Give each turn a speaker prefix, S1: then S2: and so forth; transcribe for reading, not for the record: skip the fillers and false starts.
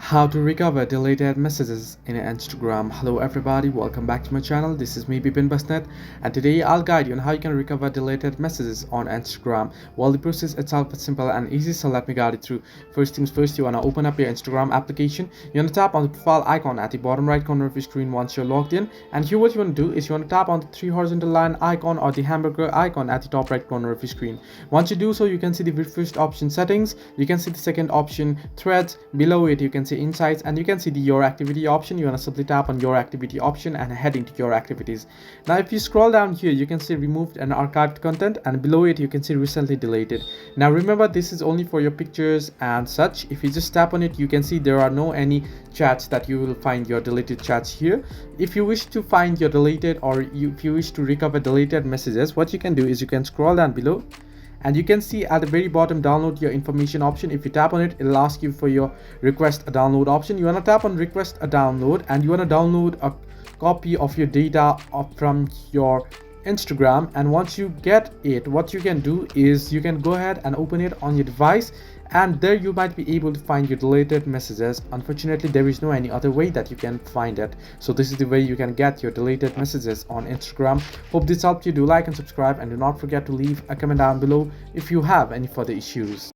S1: How to recover deleted messages in Instagram. Hello everybody, welcome back to my channel. This is me Bipin Basnet, and today I'll guide you on how you can recover deleted messages on Instagram. Well, the process itself is simple and easy, so let me guide you through. First things first, you want to open up your Instagram application. You want to tap on the profile icon at the bottom right corner of your screen once you're logged in, and here what you want to do is you want to tap on the three horizontal line icon or the hamburger icon at the top right corner of your screen. Once you do so, you can see the very first option, settings. You can see the second option, threads. Below it you can see insights, and you can see the your activity option. You want to simply tap on your activity option and head into your activities. Now if you scroll down here, you can see removed and archived content, and below it you can see recently deleted. Now remember, this is only for your pictures and such. If you just tap on it, you can see there are no any chats that you will find your deleted chats here. If you wish to find your deleted, or if you wish to recover deleted messages, what you can do is you can scroll down below, and you can see at the very bottom download your information option. If you tap on it, it'll ask you for your request a download option. You want to tap on request a download, and you want to download a copy of your data from your Instagram. And once you get it, what you can do is you can go ahead and open it on your device, and there you might be able to find your deleted messages. Unfortunately, there is no any other way that you can find it, so this is the way you can get your deleted messages on Instagram. Hope this helped you. Do like and subscribe, and do not forget to leave a comment down below if you have any further issues.